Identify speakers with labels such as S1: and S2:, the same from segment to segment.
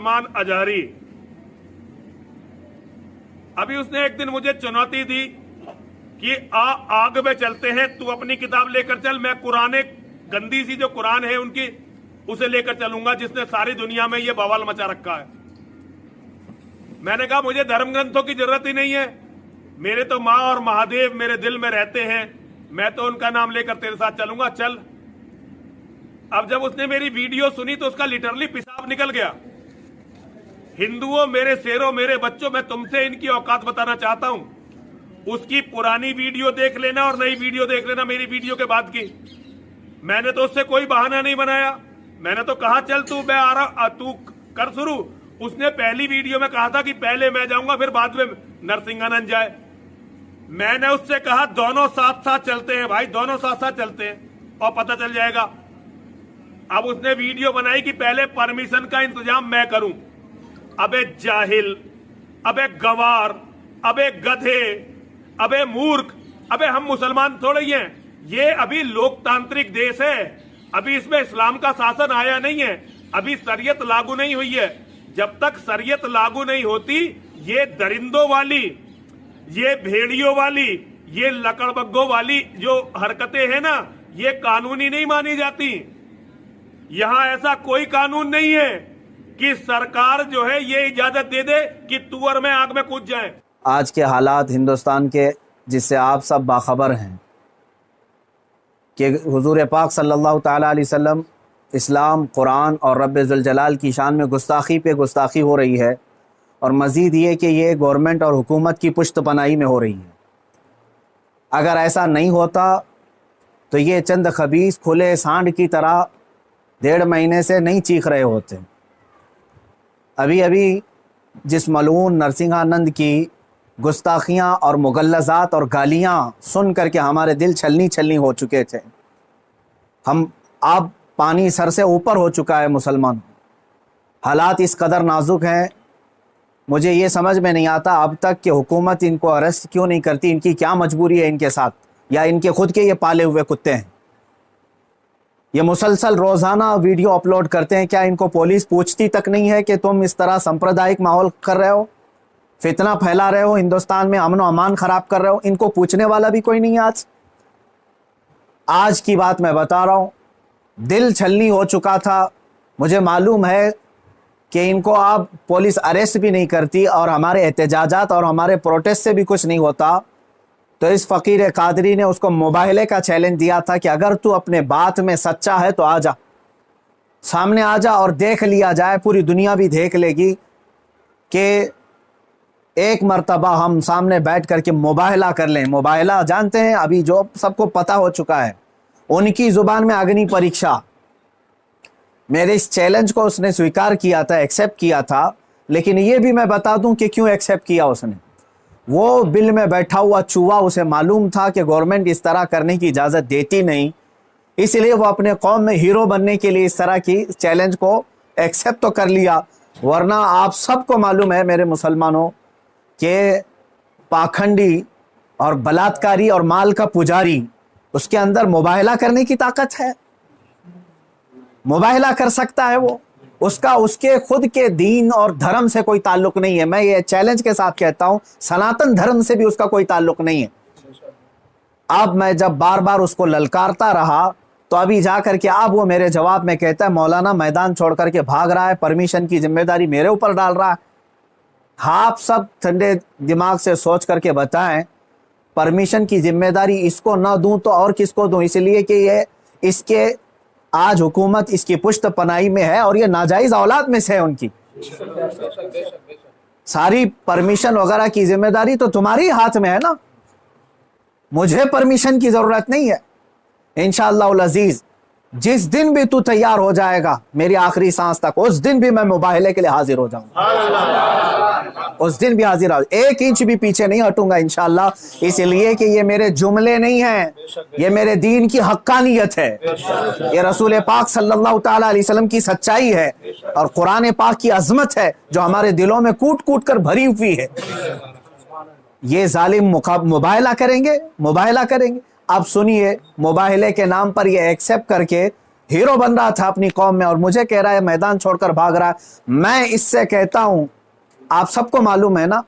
S1: सलमान अजहरी, अभी उसने एक दिन मुझे चुनौती दी कि आग में चलते हैं, तू अपनी किताब लेकर चल, मैं कुरान, गंदी सी जो कुरान है उनकी, उसे लेकर चलूंगा जिसने सारी दुनिया में ये बवाल मचा रखा है। मैंने कहा मुझे धर्म ग्रंथों की जरूरत ही नहीं है, मेरे तो माँ और महादेव मेरे दिल में रहते हैं, मैं तो उनका नाम लेकर तेरे साथ चलूंगा, चल। अब जब उसने मेरी वीडियो सुनी तो उसका लिटरली पेशाब निकल गया। हिंदुओं, मेरे शेरों, मेरे बच्चों, मैं तुमसे इनकी औकात बताना चाहता हूं। उसकी पुरानी वीडियो देख लेना और नई वीडियो देख लेना मेरी वीडियो के बाद की। मैंने तो उससे कोई बहाना नहीं बनाया, मैंने तो कहा चल तू, मैं आ रहा, तू कर शुरू। उसने पहली वीडियो में कहा था कि पहले मैं जाऊंगा फिर बाद में नरसिंहानंद जाए। मैंने उससे कहा दोनों साथ साथ चलते हैं भाई, दोनों साथ साथ चलते हैं और पता चल जाएगा। अब उसने वीडियो बनाई कि पहले परमिशन का इंतजाम मैं करूं। अबे जाहिल, अबे गवार, अबे गधे, अबे मूर्ख, अबे हम मुसलमान थोड़े ही हैं, ये अभी लोकतांत्रिक देश है, अभी इसमें इस्लाम का शासन आया नहीं है, अभी शरीयत लागू नहीं हुई है। जब तक शरीयत लागू नहीं होती, ये दरिंदों वाली, ये भेड़ियों वाली, ये लकड़बग्गों वाली जो हरकतें हैं ना, ये कानूनी नहीं मानी जाती। यहां ऐसा कोई कानून नहीं है कि सरकार जो है ये इजाजत दे दे कि तू और मैं आग में कूद जाए।
S2: आज के हालात हिंदुस्तान के, जिससे आप सब बाखबर हैं कि हुजूर पाक सल्लल्लाहु ताला अलैहि वसल्लम, इस्लाम, कुरान और रब्बे जुल जलाल की शान में गुस्ताखी पे गुस्ताखी हो रही है, और मज़ीद ये कि ये गवर्नमेंट और हुकूमत की पुश्त पनाही में हो रही है। अगर ऐसा नहीं होता तो ये चंद खबीस खुले सांड की तरह 1.5 महीने से नहीं चीख रहे होते। अभी अभी जिस मलऊन नरसिंहानंद की गुस्ताखियाँ और मुगल्लज़ात और गालियाँ सुन करके हमारे दिल छलनी छलनी हो चुके थे। हम अब पानी सर से ऊपर हो चुका है मुसलमान। हालात इस कदर नाजुक हैं, मुझे ये समझ में नहीं आता अब तक कि हुकूमत इनको अरेस्ट क्यों नहीं करती। इनकी क्या मजबूरी है इनके साथ, या इनके खुद के ये पाले हुए कुत्ते हैं? ये मुसलसल रोज़ाना वीडियो अपलोड करते हैं, क्या इनको पुलिस पूछती तक नहीं है कि तुम इस तरह सांप्रदायिक माहौल कर रहे हो, फितना फैला रहे हो, हिंदुस्तान में अमन व अमान खराब कर रहे हो? इनको पूछने वाला भी कोई नहीं है। आज की बात मैं बता रहा हूँ, दिल छलनी हो चुका था। मुझे मालूम है कि इनको अब पुलिस अरेस्ट भी नहीं करती और हमारे एहतजाजात और हमारे प्रोटेस्ट से भी कुछ नहीं होता। तो इस फ़कीर कादरी ने उसको मुबाहले का चैलेंज दिया था कि अगर तू अपने बात में सच्चा है तो आ जा, सामने आ जा और देख लिया जाए, पूरी दुनिया भी देख लेगी कि एक मर्तबा हम सामने बैठ करके मुबाहला कर लें। मुबाहला जानते हैं, अभी जो सबको पता हो चुका है, उनकी ज़ुबान में अग्नि परीक्षा। मेरे इस चैलेंज को उसने स्वीकार किया था, एक्सेप्ट किया था, लेकिन ये भी मैं बता दूं कि क्यों एक्सेप्ट किया उसने। वो बिल में बैठा हुआ चूहा, उसे मालूम था कि गवर्नमेंट इस तरह करने की इजाज़त देती नहीं, इसलिए वो अपने कौम में हीरो बनने के लिए इस तरह की चैलेंज को एक्सेप्ट तो कर लिया। वरना आप सबको मालूम है मेरे मुसलमानों कि पाखंडी और बलात्कारी और माल का पुजारी, उसके अंदर मुबाहला करने की ताकत है, मुबाहला कर सकता है वो। उसका उसके खुद के दीन और धर्म से कोई ताल्लुक नहीं है। मैं ये चैलेंज के साथ कहता हूं, सनातन धर्म से भी उसका कोई ताल्लुक नहीं है। अब मैं जब बार बार उसको ललकारता रहा तो अभी जाकर के अब वो मेरे जवाब में कहता है मौलाना मैदान छोड़ करके भाग रहा है, परमिशन की जिम्मेदारी मेरे ऊपर डाल रहा है। आप सब ठंडे दिमाग से सोच करके बताएं, परमिशन की जिम्मेदारी इसको ना दूं तो और किसको दूं? इसलिए कि ये इसके आज हुकूमत इसकी पुश्त पनाही में है और ये नाजायज औलाद में से है उनकी। सारी परमिशन वगैरह की जिम्मेदारी तो तुम्हारी हाथ में है ना, मुझे परमिशन की जरूरत नहीं है। इंशाअल्लाह अजीज, जिस दिन भी तू तैयार हो जाएगा मेरी आखिरी सांस तक, उस दिन भी मैं मुबाहले के लिए हाजिर हो जाऊंगा, उस दिन भी हाजिर हो, 1 इंच भी पीछे नहीं हटूंगा इंशाअल्लाह। इसलिए कि ये मेरे जुमले नहीं हैं, ये मेरे दीन की हक्कानियत है, ये रसूल पाक सल्लल्लाहु ताला अलैहि वसल्लम की सच्चाई है और कुरान पाक की अजमत है जो हमारे दिलों में कूट कूट कर भरी हुई है। ये जालिम मुबाहला करेंगे, मुबाहला करेंगे। अब सुनिए, मुबाहले के नाम पर ये एक्सेप्ट करके हीरो बन रहा था अपनी कौम में, और मुझे कह रहा है मैदान छोड़कर भाग रहा है। मैं इससे कहता हूं, आप सबको मालूम है ना,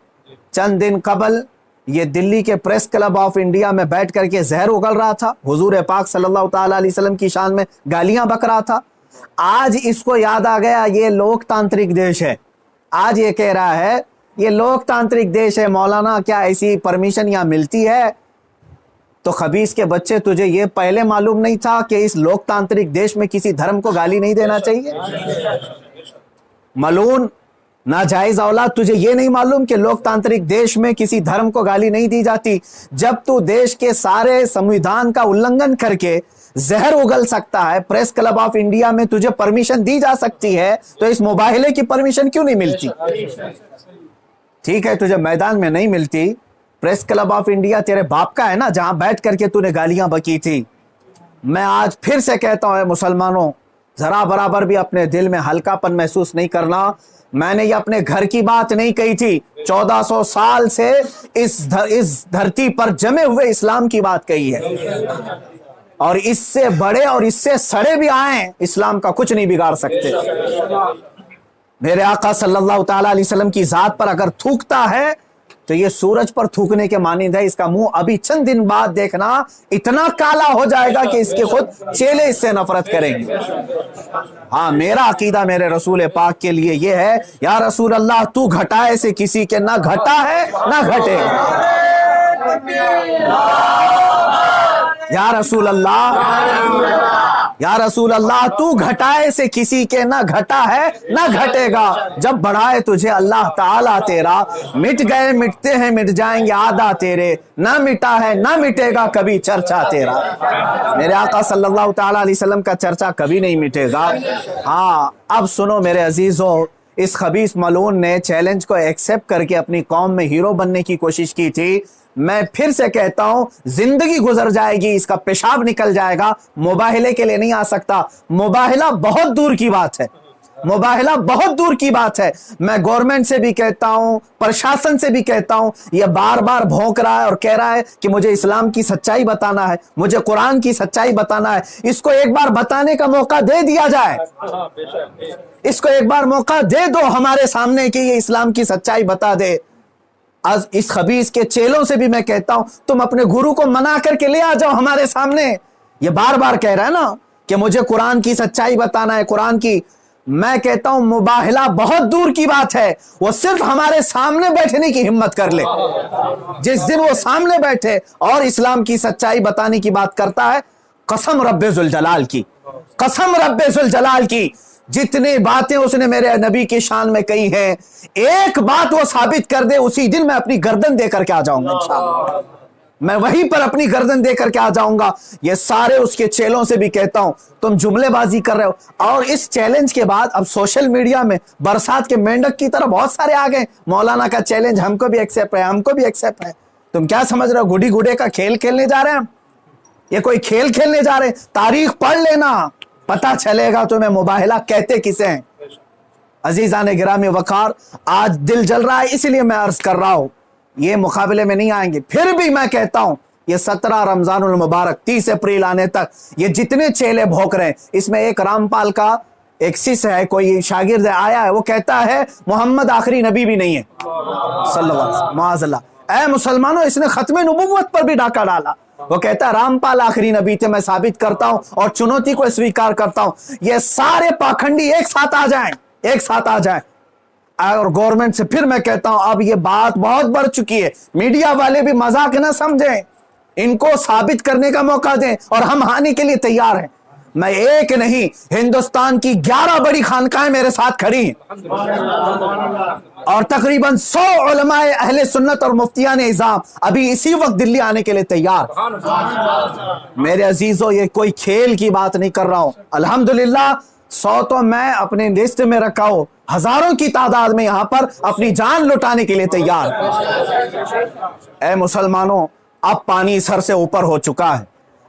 S2: चंद दिन कबल ये दिल्ली के प्रेस क्लब ऑफ इंडिया में बैठ करके जहर उगल रहा था, हुजूर पाक सल्लल्लाहु ताला अलैहि वसल्लम की शान में गालियां बक रहा था। आज इसको याद आ गया ये लोकतांत्रिक देश है। आज ये कह रहा है ये लोकतांत्रिक देश है, मौलाना क्या ऐसी परमिशन यहां मिलती है? तो खबीस के बच्चे, तुझे ये पहले मालूम नहीं था कि इस लोकतांत्रिक देश में किसी धर्म को गाली नहीं देना चाहिए? मलून नाजायज औलाद, तुझे ये नहीं मालूम कि लोकतांत्रिक देश में किसी धर्म को गाली नहीं दी जाती? जब तू देश के सारे संविधान का उल्लंघन करके जहर उगल सकता है, प्रेस क्लब ऑफ इंडिया में तुझे परमिशन दी जा सकती है, तो इस मुबाहिले की परमिशन क्यों नहीं मिलती? ठीक है, तुझे मैदान में नहीं मिलती, प्रेस क्लब ऑफ इंडिया तेरे बाप का है ना, जहां बैठ करके तूने गालियां बकी थी। मैं आज फिर से कहता हूं मुसलमानों, जरा बराबर भी अपने दिल में हल्कापन महसूस नहीं करना। मैंने ये अपने घर की बात नहीं कही थी, 1400 साल से इस धरती पर जमे हुए इस्लाम की बात कही है, और इससे बड़े और इससे सड़े भी आए, इस्लाम का कुछ नहीं बिगाड़ सकते। मेरे आका सल्लल्लाहु ताला अलैहि वसल्लम की जात पर अगर थूकता है तो ये सूरज पर थूकने के मानिंद है। इसका मुंह अभी चंद दिन बाद देखना इतना काला हो जाएगा कि इसके खुद चेले इससे नफरत करेंगे। हाँ, मेरा अकीदा मेरे रसूल पाक के लिए ये है, या रसूल अल्लाह तू घटाए से किसी के ना घटा है ना घटे। या रसूल अल्लाह, या रसूल अल्लाह तू घटाए से किसी के ना घटा है ना घटेगा। जब बढ़ाए तुझे अल्लाह ताला तेरा, मिट गए मिटते हैं मिट जाएंगे आदा तेरे, ना मिटा है ना मिटेगा कभी चर्चा तेरा। मेरे आका सल्लल्लाहु ताला अलैहि वसल्लम का चर्चा कभी नहीं मिटेगा। हाँ, अब सुनो मेरे अजीजों, इस खबीस मलून ने चैलेंज को एक्सेप्ट करके अपनी कौम में हीरो बनने की कोशिश की थी। मैं फिर से कहता हूं, जिंदगी गुजर जाएगी, इसका पेशाब निकल जाएगा, मुबाहिले के लिए नहीं आ सकता। मुबाहिला बहुत दूर की बात है, मुबाहिला बहुत दूर की बात है। मैं गवर्नमेंट से भी कहता हूं, प्रशासन से भी कहता हूं, यह बार बार भौंक रहा है और कह रहा है कि मुझे इस्लाम की सच्चाई बताना है, मुझे कुरान की सच्चाई बताना है। इसको एक बार बताने का मौका दे दिया जाए, इसको एक बार मौका दे दो हमारे सामने कि ये इस्लाम की सच्चाई बता दे। आज इस खबीस के चेलों से भी मैं कहता हूं, तुम अपने गुरु को मना करके ले आ जाओ हमारे सामने। ये बार बार कह रहा है ना कि मुझे कुरान की सच्चाई बताना है, कुरान की। मैं कहता हूं मुबाहिला बहुत दूर की बात है, वो सिर्फ हमारे सामने बैठने की हिम्मत कर ले। जिस दिन वो सामने बैठे और इस्लाम की सच्चाई बताने की बात करता है, कसम रब्बे जुल जलाल की, कसम रब्बे जुल जलाल की, जितनी बातें उसने मेरे नबी की शान में कही हैं, एक बात वो साबित कर दे, उसी दिन मैं अपनी गर्दन दे करके आ जाऊंगा इंशाअल्लाह। मैं वहीं पर अपनी गर्दन दे करके आ जाऊंगा। ये सारे उसके चेलों से भी कहता हूं, तुम जुमलेबाजी कर रहे हो। और इस चैलेंज के बाद अब सोशल मीडिया में बरसात के मेंढक की तरह बहुत सारे आ गए, मौलाना का चैलेंज हमको भी एक्सेप्ट है, हमको भी एक्सेप्ट है। तुम क्या समझ रहे हो, गुडी गुडे का खेल खेलने जा रहे हैं? ये कोई खेल खेलने जा रहे हैं? तारीख पढ़ लेना, पता चलेगा तुम्हें मुबाहिला कहते किसे हैं। अजीजान गिरामी वकार, आज दिल जल रहा है इसलिए मैं अर्ज कर रहा हूं, ये मुकाबले में नहीं आएंगे। फिर भी मैं कहता हूं, ये 17 रमजानुल मुबारक 30 अप्रैल आने तक ये जितने चेले भौंक रहे हैं, इसमें एक रामपाल का एक शिष्य है, कोई शागिर्द आया है, वो कहता है मोहम्मद आखिरी नबी भी नहीं है सल्लल्लाहु माअज़ल्लाह। ऐ मुसलमानों, इसने खत्मे नबुव्वत पर भी डाका डाला। वो कहता है रामपाल आखिरी नबी थे, मैं साबित करता हूं और चुनौती को स्वीकार करता हूं। ये सारे पाखंडी एक साथ आ जाएं, एक साथ आ जाएं। और गवर्नमेंट से फिर मैं कहता हूं, अब ये बात बहुत बढ़ चुकी है, मीडिया वाले भी मजाक ना समझें, इनको साबित करने का मौका दें और हम हानि के लिए तैयार हैं। मैं एक नहीं, हिंदुस्तान की 11 बड़ी खानकाएं मेरे साथ खड़ी हैं और तकरीबन 100 उलमाए अहले सुन्नत और मुफ्तियान इज़ाम अभी इसी वक्त दिल्ली आने के लिए तैयार। मेरे अजीजों, ये कोई खेल की बात नहीं कर रहा हूं। अल्हम्दुलिल्लाह 100 तो मैं अपने लिस्ट में रखा हूं, हजारों की तादाद में यहां पर अपनी जान लुटाने के लिए तैयार। ऐ मुसलमानों, अब पानी सर से ऊपर हो चुका है।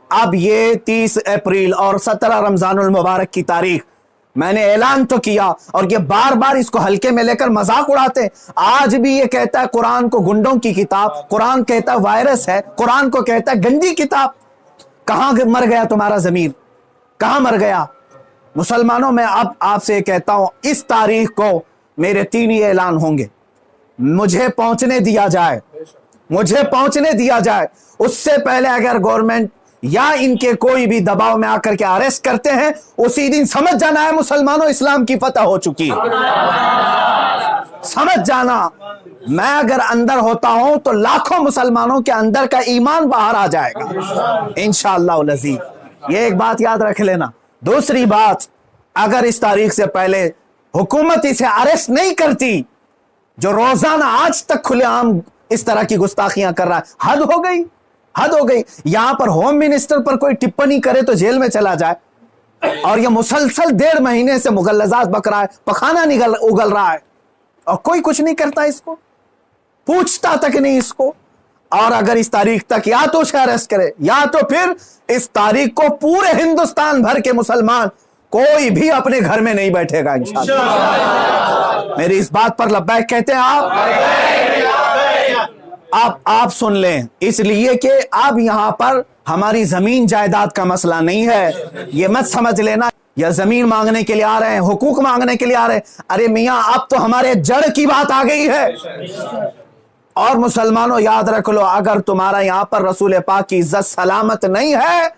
S2: अब ये 30 अप्रैल और 17 रमजानुल मुबारक की तारीख मैंने ऐलान तो किया, और ये बार बार इसको हल्के में लेकर मजाक उड़ाते। आज भी ये कहता है कुरान को गुंडों की किताब, कुरान कहता है वायरस है, कुरान को कहता है गंदी किताब। कहां मर गया तुम्हारा जमीर, कहां मर गया? मुसलमानों, मैं अब आपसे कहता हूं, इस तारीख को मेरे 3 ही ऐलान होंगे, मुझे पहुंचने दिया जाए, मुझे पहुंचने दिया जाए। उससे पहले अगर गवर्नमेंट या इनके कोई भी दबाव में आकर के अरेस्ट करते हैं, उसी दिन समझ जाना है मुसलमानों, इस्लाम की फतह हो चुकी है। समझ जाना, मैं अगर अंदर होता हूं तो लाखों मुसलमानों के अंदर का ईमान बाहर आ जाएगा इंशाअल्लाह अज़ीज़। ये एक बात याद रख लेना। दूसरी बात, अगर इस तारीख से पहले हुकूमत इसे अरेस्ट नहीं करती, जो रोजाना आज तक खुलेआम इस तरह की गुस्ताखियां कर रहा है, हद हो गई, हद हो गई। यहां पर होम मिनिस्टर पर कोई टिप्पणी करे तो जेल में चला जाए, और यह मुसलसल 1.5 महीने से मुगल्लजात बक रहा है, पखाना उगल रहा है, और कोई कुछ नहीं करता, इसको पूछता तक नहीं इसको। और अगर इस तारीख तक या तो उसे अरेस्ट करे, या तो फिर इस तारीख को पूरे हिंदुस्तान भर के मुसलमान कोई भी अपने घर में नहीं बैठेगा इंशाअल्लाह। मेरी इस बात पर लब्बैक कहते हैं आप सुन लें, इसलिए कि अब यहां पर हमारी जमीन जायदाद का मसला नहीं है। ये मत समझ लेना या जमीन मांगने के लिए आ रहे हैं, हुकूक मांगने के लिए आ रहे हैं। अरे मियां, अब तो हमारे जड़ की बात आ गई है। और मुसलमानों याद रख लो, अगर तुम्हारा यहां पर रसूल पाक की इज्जत सलामत नहीं है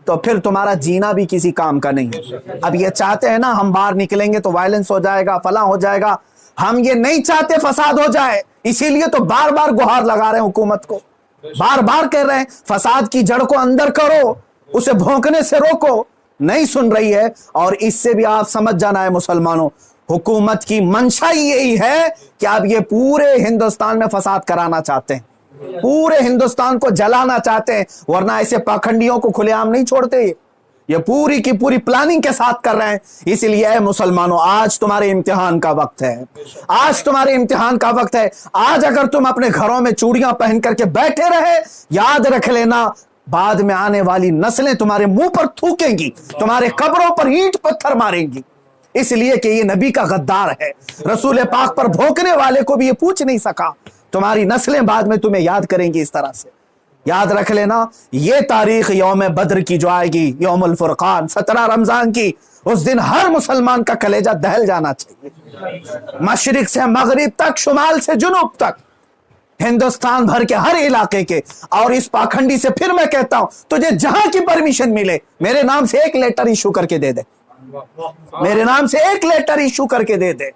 S2: तो फिर तुम्हारा जीना भी किसी काम का नहीं है। अब ये चाहते हैं ना हम बाहर निकलेंगे तो वायलेंस हो जाएगा, फला हो जाएगा, हम ये नहीं चाहते फसाद हो जाए, इसीलिए तो बार बार गुहार लगा रहे हैं हुकूमत को, बार बार कह रहे हैं फसाद की जड़ को अंदर करो, उसे भौंकने से रोको, नहीं सुन रही है। और इससे भी आप समझ जाना है मुसलमानों, हुकूमत की मंशा यही है कि आप ये पूरे हिंदुस्तान में फसाद कराना चाहते हैं, पूरे हिंदुस्तान को जलाना चाहते हैं, वरना ऐसे पाखंडियों को खुलेआम नहीं छोड़ते। ये पूरी की पूरी प्लानिंग के साथ कर रहे हैं। इसलिए मुसलमानों, आज तुम्हारे इम्तिहान का वक्त है, आज तुम्हारे इम्तिहान का वक्त है। आज अगर तुम अपने घरों में चूड़ियां पहन करके बैठे रहे, याद रख लेना, बाद में आने वाली नस्लें तुम्हारे मुंह पर थूकेंगी, तुम्हारे कब्रों पर ईंट पत्थर मारेंगी, इसलिए कि ये नबी का गद्दार है। रसूल पाक पर भोंकने वाले को भी ये पूछ नहीं सका। तुम्हारी नस्लें बाद में तुम्हें याद करेंगी इस तरह से। याद रख लेना, ये तारीख यौम बद्र की जो आएगी, यौमुल फुरकान, 17 रमजान की, उस दिन हर मुसलमान का कलेजा दहल जाना चाहिए। मशरिक से मगरिब तक, शुमाल से जुनूब तक, हिंदुस्तान भर के हर इलाके के। और इस पाखंडी से फिर मैं कहता हूं, तुझे जहां की परमिशन मिले, मेरे नाम से एक लेटर इशू करके दे दे, मेरे नाम से एक लेटर इशू करके दे दे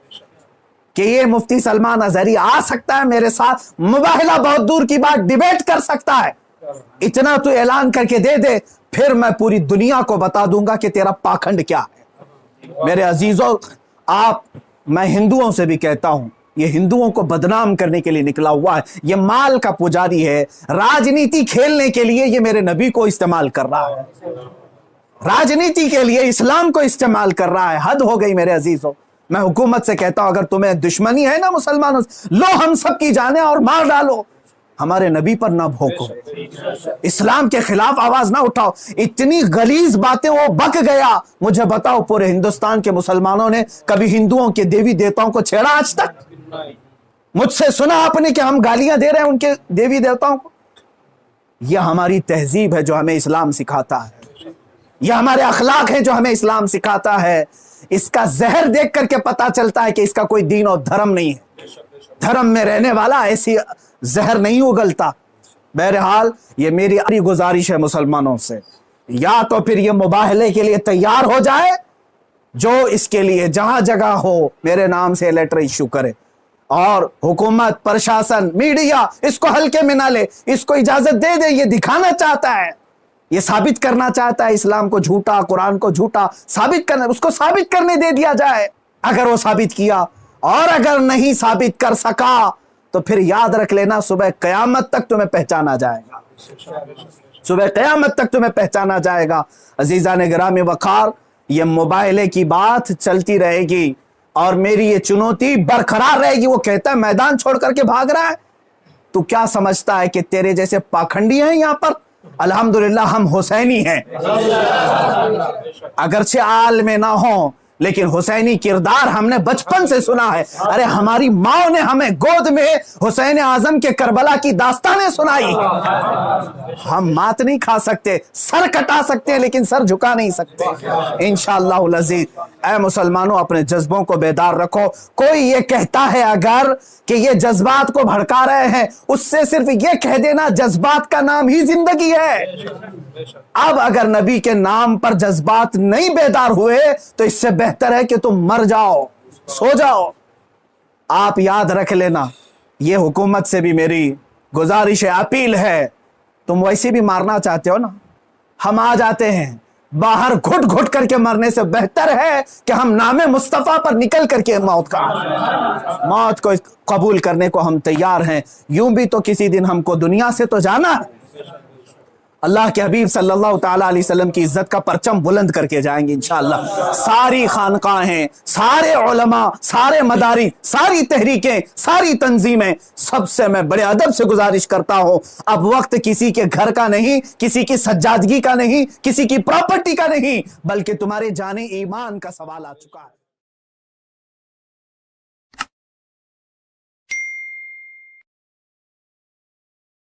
S2: कि ये मुफ्ती सलमान अजहरी आ सकता है मेरे साथ, मुबाहिला बहुत दूर की बात, डिबेट कर सकता है, इतना तो ऐलान करके दे दे, फिर मैं पूरी दुनिया को बता दूंगा कि तेरा पाखंड क्या है। मेरे अजीजों, मैं हिंदुओं से भी कहता हूं, ये हिंदुओं को बदनाम करने के लिए निकला हुआ है, ये माल का पुजारी है, राजनीति खेलने के लिए ये मेरे नबी को इस्तेमाल कर रहा है, राजनीति के लिए इस्लाम को इस्तेमाल कर रहा है। हद हो गई मेरे अजीजों। मैं हुकूमत से कहता हूं, अगर तुम्हें दुश्मनी है ना मुसलमानों से, लो हम सब की जाने और मार डालो, हमारे नबी पर ना भोंको, इस्लाम के खिलाफ आवाज ना उठाओ। इतनी गलीज बातें वो बक गया। मुझे बताओ, पूरे हिंदुस्तान के मुसलमानों ने कभी हिंदुओं के देवी देवताओं को छेड़ा आज तक? मुझसे सुना आपने कि हम गालियां दे रहे हैं उनके देवी देवताओं को? यह हमारी तहजीब है जो हमें इस्लाम सिखाता है, यह हमारे अखलाक है जो हमें इस्लाम सिखाता है। इसका जहर देख करके पता चलता है कि इसका कोई दीन और धर्म नहीं है। धर्म में रहने वाला ऐसी जहर नहीं उगलता। बहरहाल, ये मेरी गुजारिश है मुसलमानों से, या तो फिर ये मुबाहले के लिए तैयार हो जाए, जो इसके लिए जहां जगह हो मेरे नाम से लेटर इश्यू करे, और हुकूमत, प्रशासन, मीडिया इसको हल्के में ना ले, इसको इजाजत दे दे। ये दिखाना चाहता है, ये साबित करना चाहता है इस्लाम को झूठा, कुरान को झूठा साबित करना, उसको साबित करने दे दिया जाए। अगर वो साबित किया, और अगर नहीं साबित कर सका, तो फिर याद रख लेना, सुबह क़यामत तक तुम्हें पहचाना जाएगा, सुबह क़यामत तक तुम्हें पहचाना जाएगा। अजीज़ान गिरामी वक़ार, ये मुबाहले की बात चलती रहेगी और मेरी ये चुनौती बरकरार रहेगी। वो कहता है मैदान छोड़ करके भाग रहा है, तू क्या समझता है कि तेरे जैसे पाखंडी हैं यहां पर? अल्हम्दुलिल्लाह हम हुसैनी हैं, अगरचे आल में ना हो, लेकिन हुसैनी किरदार हमने बचपन से सुना है। अरे हमारी माँ ने हमें गोद में हुसैन आजम के करबला की दास्तानें सुनाई। हम मात नहीं खा सकते, सर कटा सकते हैं लेकिन सर झुका नहीं सकते इंशाअल्लाह अज़ीज। ऐ मुसलमानों, अपने जज्बों को बेदार रखो। कोई ये कहता है अगर कि ये जज्बात को भड़का रहे हैं, उससे सिर्फ ये कह देना जज्बात का नाम ही जिंदगी है। अब अगर नबी के नाम पर जज्बात नहीं बेदार हुए तो इससे बेहतर है कि तुम मर जाओ, सो जाओ। आप याद रख लेना, ये हुकूमत से भी मेरी गुजारिश है, अपील है, तुम वैसे भी मारना चाहते हो ना, हम आ जाते हैं। बाहर घुट घुट करके मरने से बेहतर है कि हम नामे मुस्तफा पर निकल करके मौत को कबूल करने को हम तैयार हैं। यूं भी तो किसी दिन हमको दुनिया से तो जाना है। अल्लाह के हबीब सल्लल्लाहु ताला अलैहि वसल्लम की इज्जत का परचम बुलंद करके जाएंगे इंशाअल्लाह। सारी खानकाहें, सारे उलमा, सारे मदारी, सारी तहरीकें, सारी तंजीमें, सबसे मैं बड़े अदब से गुजारिश करता हूं, अब वक्त किसी के घर का नहीं, किसी की सज्जादगी का नहीं, किसी की प्रॉपर्टी का नहीं, बल्कि तुम्हारे जाने ईमान का सवाल आ चुका है।